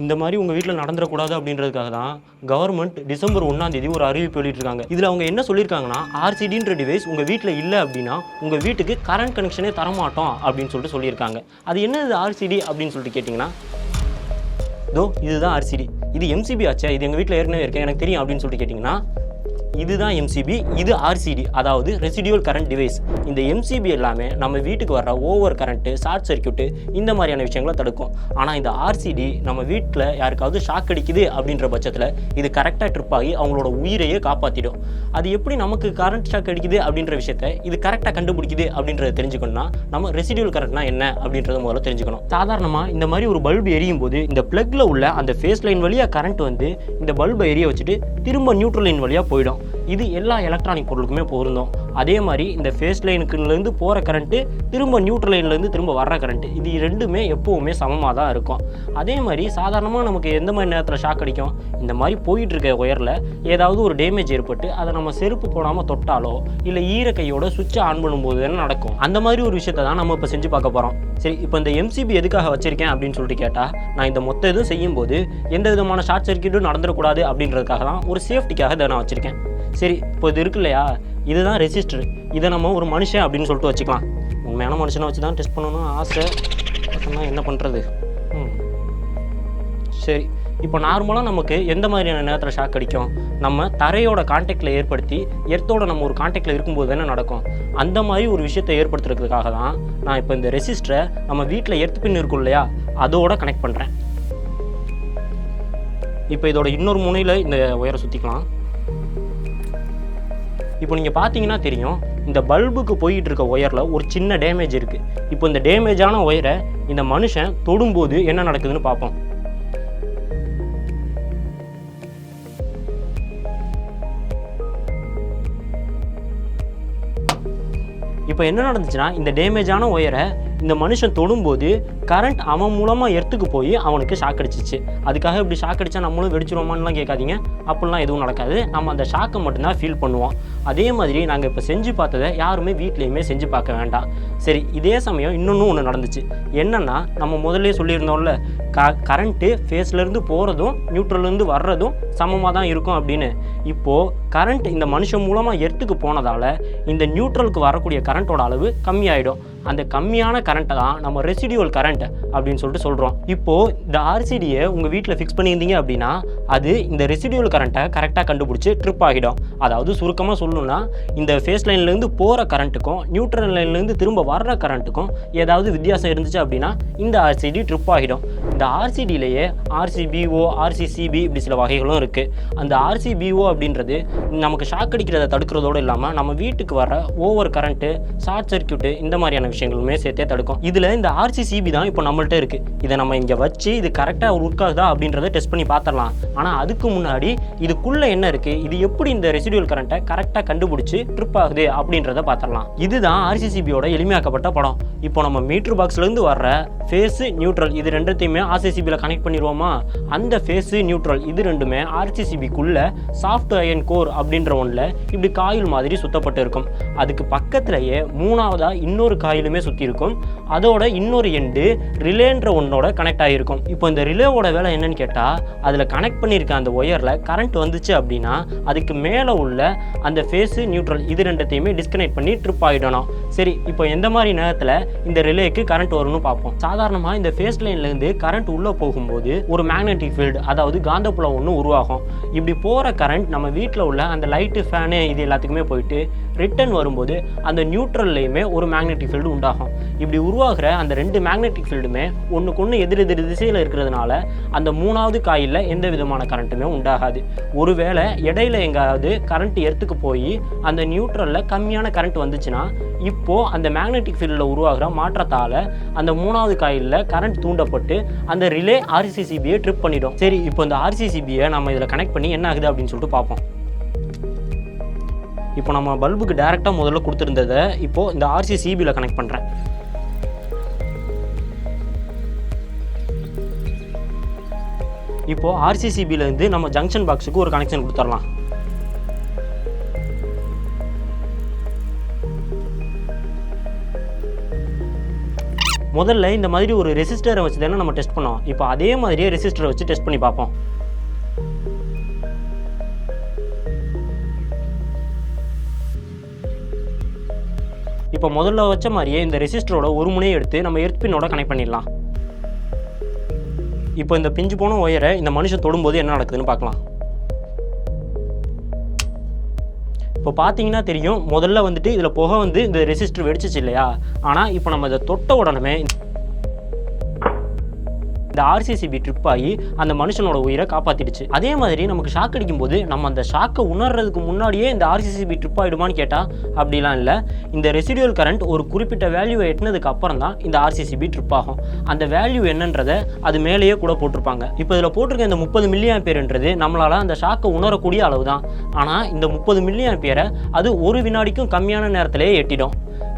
இந்த மாதிரி உங்கள் வீட்டில் நடந்துடக்கூடாது அப்படின்றதுக்காக தான் கவர்மெண்ட் டிசம்பர் 1 ஒரு அறிவிப்பு வெளியிட்டிருக்காங்க. இதில் அவங்க என்ன சொல்லியிருக்காங்கன்னா, RCDன்ற டிவைஸ் உங்கள் வீட்டில் இல்லை அப்படின்னா உங்கள் வீட்டுக்கு கரண்ட் கனெக்ஷனே தரமாட்டோம் அப்படின்னு சொல்லியிருக்காங்க. அது என்னது RCD அப்படின்னு சொல்லிட்டு கேட்டிங்கன்னா, இதுதான் RCD. இது MCB ஆச்சா, இது எங்கள் வீட்டில் ஏற்கனவே இருக்கேன் எனக்கு தெரியும் அப்படின்னு சொல்லிட்டு கேட்டிங்கன்னா, இதுதான் MCB, இது RCD, அதாவது ரெசிடியூவல் கரண்ட் டிவைஸ். இந்த MCB எல்லாமே நம்ம வீட்டுக்கு வர்ற ஓவர் கரண்ட்டு, ஷார்ட் சர்க்யூட்டு இந்த மாதிரியான விஷயங்களை தடுக்கும். ஆனால் இந்த RCD நம்ம வீட்டில் யாருக்காவது ஷாக் அடிக்குது அப்படின்ற பட்சத்தில் இது கரெக்டாக ட்ரிப் ஆகி அவங்களோட உயிரையே காப்பாற்றிடும். அது எப்படி நமக்கு கரண்ட் ஷாக் அடிக்குது அப்படின்ற விஷயத்தை இது கரெக்டாக கண்டுபிடிக்குது அப்படின்றத தெரிஞ்சுக்கணும்னா நம்ம ரெசிடியூவல் கரண்ட்னா என்ன அப்படின்றத முதல்ல தெரிஞ்சுக்கணும். சாதாரணமாக இந்த மாதிரி ஒரு பல்பு எரியும் போது இந்த பிளக்ல உள்ள அந்த ஃபேஸ் லைன் வழியாக கரண்ட் வந்து இந்த பல்பை எரிய வச்சுட்டு திரும்ப நியூட்ரல் லைன் வழியாக போயிடும். இது எல்லா எலக்ட்ரானிக் பொருளுக்குமே பொருந்தும். அதே மாதிரி இந்த ஃபேஸ் லைனுக்குலேருந்து போகிற கரண்ட்டு திரும்ப நியூட்ரல் லைன்லேருந்து திரும்ப வர்ற கரண்ட்டு இது ரெண்டுமே எப்போவுமே சமமாக தான் இருக்கும். அதே மாதிரி சாதாரணமாக நமக்கு எந்த மாதிரி நேரத்தில் ஷாக் அடிக்கும், இந்த மாதிரி போயிட்டு இருக்க ஒயரில் ஏதாவது ஒரு டேமேஜ் ஏற்பட்டு அதை நம்ம செருப்பு போடாமல் தொட்டாலோ இல்லை ஈர கையோட சுவிட்சை ஆன் பண்ணும்போது தானே நடக்கும். அந்த மாதிரி ஒரு விஷயத்தை தான் நம்ம இப்போ செஞ்சு பார்க்க போகிறோம். சரி, இப்போ இந்த MCB எதுக்காக வச்சிருக்கேன் அப்படின்னு சொல்லிட்டு கேட்டால், நான் இந்த மொத்த இதுவும் செய்யும்போது எந்த விதமான ஷார்ட் சர்க்யூட்டும் நடந்துடக்கூடாது அப்படின்றதுக்காக தான், ஒரு சேஃப்டிக்காக இதை நான் வச்சுருக்கேன். சரி, இப்போ இது இருக்கு இல்லையா, இதுதான் ரெசிஸ்டர். இதை நம்ம ஒரு மனுஷன் அப்படின்னு சொல்லிட்டு வச்சுக்கலாம். உண்மையான மனுஷனை வச்சு தான் டெஸ்ட் பண்ணணும் ஆசை, என்ன பண்ணுறது. சரி, இப்போ நார்மலாக நமக்கு எந்த மாதிரியான நேரத்தில் ஷாக் அடிக்கும், நம்ம தரையோட கான்டாக்டில் ஏற்படுத்தி எர்த்தோட நம்ம ஒரு கான்டாக்டில் இருக்கும்போது தானே நடக்கும். அந்த மாதிரி ஒரு விஷயத்தை ஏற்படுத்துறதுக்காக தான் நான் இப்போ இந்த ரெசிஸ்டரை நம்ம வீட்டில் எர்த் பின் இருக்கும் இல்லையா, அதோட கனெக்ட் பண்ணுறேன். இப்போ இதோட இன்னொரு முனையில் இந்த ஒயரை சுற்றிக்கலாம். இப்போ நீங்கள் பார்த்தீங்கன்னா தெரியும், இந்த பல்புக்கு போயிட்டு இருக்க ஒயரில் ஒரு சின்ன டேமேஜ் இருக்குது. இப்போ இந்த டேமேஜான ஒயரை இந்த மனுஷன் தொடும்போது என்ன நடக்குதுன்னு பார்ப்போம். இப்போ என்ன நடந்துச்சுன்னா, இந்த டேமேஜான ஒயரை இந்த மனுஷன் தொடும்போது கரண்ட் அவன் மூலமாக எர்த்துக்கு போய் அவனுக்கு ஷாக் அடிச்சிச்சு. அதுக்காக இப்படி ஷாக் அடித்தா நம்மளும் வெடிச்சிருவோமான்லாம் கேட்காதீங்க, அப்படிலாம் எதுவும் நடக்காது. நம்ம அந்த ஷாக்கை மட்டும்தான் ஃபீல் பண்ணுவோம். அதே மாதிரி நாங்கள் இப்போ செஞ்சு பார்த்ததை யாருமே வீட்லேயுமே செஞ்சு பார்க்க வேண்டாம். சரி, இதே சமயம் இன்னொன்று ஒன்று நடந்துச்சு. என்னென்னா, நம்ம முதல்ல சொல்லியிருந்தோம்ல, கரண்ட்டு ஃபேஸ்லேருந்து போகிறதும் நியூட்ரல்லேருந்து வர்றதும் சமமாக தான் இருக்கும் அப்படின்னு. இப்போது கரண்ட் இந்த மனுஷன் மூலமாக எர்த்துக்கு போனதால் இந்த நியூட்ரலுக்கு வரக்கூடிய கரண்ட்டோட அளவு கம்மியாயிடும். அந்த கம்மியான கரண்ட்டை தான் நம்ம ரெசிடியூவல் கரண்ட் அப்படின்னு சொல்லிட்டு சொல்கிறோம். இப்போது இந்த RCDயை உங்கள் வீட்டில் ஃபிக்ஸ் பண்ணியிருந்தீங்க அப்படின்னா அது இந்த ரெசிடியூவல் கரண்ட்டை கரெக்டாக கண்டுபிடிச்சி ட்ரிப் ஆகிடும். அதாவது சுருக்கமாக சொல்லணும்னா, இந்த ஃபேஸ் லைன்லேருந்து போகிற கரண்ட்டுக்கும் நியூட்ரல் லைன்லேருந்து திரும்ப வர்ற கரண்ட்டுக்கும் ஏதாவது வித்தியாசம் இருந்துச்சு அப்படின்னா இந்த RCD ட்ரிப் ஆகிடும். இந்த RCDலேயே RCBO, RCCB இப்படி சில வகைகளும் இருக்குது. அந்த RCBO அப்படின்றது நமக்கு ஷாக் அடிக்கிறத தடுக்கிறதோடு இல்லாமல் நம்ம வீட்டுக்கு வர ஓவர் கரண்ட்டு, ஷார்ட் சர்க்யூட்டு இந்த மாதிரியான விஷயங்களுமே சேர்த்தே தடுக்கும். இதில் இந்த RCCB தான் இப்போ நம்மள்ட்ட இருக்குது. இதை நம்ம இங்கே வச்சு இது கரெக்டாக ஒர்க் ஆகுதா அப்படின்றத டெஸ்ட் பண்ணி பார்த்துடலாம். ஆனால் அதுக்கு முன்னாடி இதுக்குள்ளே என்ன இருக்குது, இது எப்படி இந்த ரெசிடியூவல் கரண்ட்டை கரெக்டாக கண்டுபிடிச்சி ட்ரிப் ஆகுது அப்படின்றத பார்த்துடலாம். இதுதான் RCCBயோட எளிமையாக்கப்பட்ட படம். இப்போ நம்ம மீட்டர் பாக்ஸ்லேருந்து வர்ற ஃபேஸு, நியூட்ரல் இது ரெண்டுத்தையுமே RCCBயில் கனெக்ட் பண்ணிடுவோமா. அந்த ஃபேஸு, நியூட்ரல் இது ரெண்டுமே RCCBக்குள்ளே சாஃப்ட் அயன் கோர் அப்படின்ற ஒன்றில் இப்படி காயில் மாதிரி சுத்தப்பட்டு இருக்கும். அதுக்கு பக்கத்துலேயே மூணாவதாக இன்னொரு காயிலுமே சுற்றி இருக்கும். அதோட இன்னொரு எண்டு ரிலேன்ற ஒன்னோட கனெக்ட் ஆகிருக்கும். இப்போ இந்த ரிலேவோட வேலை என்னன்னு கேட்டால், அதில் கனெக்ட் பண்ணியிருக்க அந்த ஒயரில் கரண்ட் வந்துச்சு அப்படின்னா அதுக்கு மேலே உள்ள அந்த ஃபேஸு, நியூட்ரல் இது ரெண்டுத்தையுமே டிஸ்கனெக்ட் பண்ணி ட்ரிப் ஆகிடணும். சரி, இப்போ எந்த மாதிரி நேரத்தில் இந்த ரிலேக்கு கரண்ட் வரும்னு பார்ப்போம். சாதாரணமாக இந்த ஃபேஸ் லைன்லேருந்து கரண்ட் உள்ளே போகும்போது ஒரு மேக்னெட்டிக் ஃபீல்டு, அதாவது காந்தப்புலம் ஒன்று உருவாகும். இப்படி போகிற கரண்ட் நம்ம வீட்டில் உள்ள அந்த லைட்டு, ஃபேனு இது எல்லாத்துக்குமே போயிட்டு ரிட்டர்ன் வரும்போது அந்த நியூட்ரல்லையுமே ஒரு மேக்னெட்டிக் ஃபீல்டு உண்டாகும். இப்படி உருவாகிற அந்த ரெண்டு மேக்னெட்டிக் ஃபீல்டுமே ஒன்றுக்கு ஒன்று எதிர் திசையில் இருக்கிறதுனால அந்த மூணாவது காயிலில் எந்த விதமான கரண்ட்டுமே உண்டாகாது. ஒருவேளை இடையில எங்காவது கரண்ட் எர்த்துக்கு போய் அந்த நியூட்ரலில் கம்மியான கரண்ட் வந்துச்சுன்னா இப்போது அந்த மேக்னெட்டிக் ஃபீல்டில் உருவாகிற மாற்றத்தால் அந்த மூணாவது காயிலில் கரண்ட் தூண்டப்பட்டு அந்த ரிலே RCCBயை ட்ரிப் பண்ணிடும். சரி, இப்போ இந்த RCCBயை நம்ம இதில் கனெக்ட் பண்ணி என்ன ஆகுது அப்படின்னு சொல்லிட்டு பார்ப்போம். இப்போ நம்ம பல்புக்கு டைரெக்டாக முதல்ல கொடுத்துருந்ததை இப்போது இந்த RCCBயில் கனெக்ட் பண்ணுறேன். இப்போது RCCBயிலேருந்து நம்ம ஜங்ஷன் பாக்ஸுக்கு ஒரு கனெக்ஷன் கொடுத்துடலாம். முதல்ல இந்த மாதிரி ஒரு ரெசிஸ்டரை வச்சு தானே நம்ம டெஸ்ட் பண்ணோம். இப்போ அதே மாதிரியே ரெசிஸ்டரை வச்சு டெஸ்ட் பண்ணி பார்ப்போம். இப்போ முதல்ல வச்ச மாதிரியே இந்த ரெசிஸ்டரோட ஒரு முனையை எடுத்து நம்ம எர்த் பின்னோட கனெக்ட் பண்ணிடலாம். இப்போ இந்த பிஞ்சு போன ஒயரை இந்த மனுஷன் தொடும்போது என்ன நடக்குதுன்னு பார்க்கலாம். இப்போ பார்த்தீங்கன்னா தெரியும், முதல்ல வந்துட்டு இதில் புகை வந்து இந்த ரெசிஸ்டர் வெடிச்சிச்சு இல்லையா. ஆனால் இப்போ நம்ம இதை தொட்ட உடனே இந்த RCCB ட்ரிப் ஆகி அந்த மனுஷனோட உயிரை காப்பாற்றிடுச்சு. அதே மாதிரி நமக்கு ஷாக் அடிக்கும் போது நம்ம அந்த ஷாக்கை உணர்றதுக்கு முன்னாடியே இந்த RCCB ட்ரிப் ஆகிடுமான்னு கேட்டால் அப்படிலாம் இல்லை. இந்த ரெசிடியூல் கரண்ட் ஒரு குறிப்பிட்ட வேல்யூவை எட்டினதுக்கு அப்புறம் தான் இந்த RCCB ட்ரிப் ஆகும். அந்த வேல்யூ என்னன்றதை அது மேலேயே கூட போட்டிருப்பாங்க. இப்போ இதில் போட்டிருக்க இந்த 30 மில்லியாம்பியர்ன்றது நம்மளால் அந்த ஷாக்கை உணரக்கூடிய அளவு தான். ஆனால் இந்த 30 மில்லியாம்பியரை அது ஒரு வினாடிக்கும் கம்மியான நேரத்திலேயே எட்டிடும்.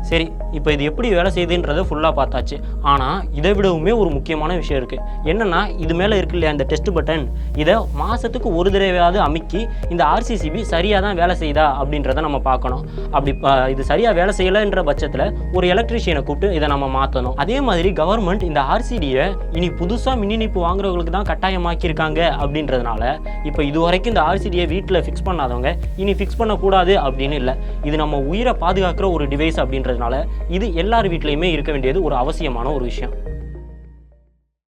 சரி, இப்போ இது எப்படி வேலை செய்யுதுன்றதை ஃபுல்லாக பார்த்தாச்சு. ஆனால் இதை விடவுமே ஒரு முக்கியமான விஷயம் இருக்குது. என்னென்னா, இது மேலே இருக்கு இல்லையா இந்த டெஸ்ட் பட்டன், இதை மாதத்துக்கு ஒரு தடவையாவது அமுக்கி இந்த RCCB சரியாக தான் வேலை செய்யுதா அப்படின்றத நம்ம பார்க்கணும். அப்படி இது சரியாக வேலை செய்யலைன்ற பட்சத்தில் ஒரு எலக்ட்ரிஷியனை கூப்பிட்டு இதை நம்ம மாற்றணும். அதே மாதிரி கவர்மெண்ட் இந்த RCDயை இனி புதுசாக மின் இணைப்பு வாங்குறவங்களுக்கு தான் கட்டாயமாக்கியிருக்காங்க அப்படின்றதுனால இப்போ இது வரைக்கும் இந்த RCDயை வீட்டில் ஃபிக்ஸ் பண்ணாதவங்க இனி ஃபிக்ஸ் பண்ணக்கூடாது அப்படின்னு இல்லை. இது நம்ம உயிரை பாதுகாக்கிற ஒரு டிவைஸ் அப்படின்றதுனால இது எல்லார் வீட்லையுமே இருக்க வேண்டியது ஒரு அவசியமான ஒரு விஷயம்.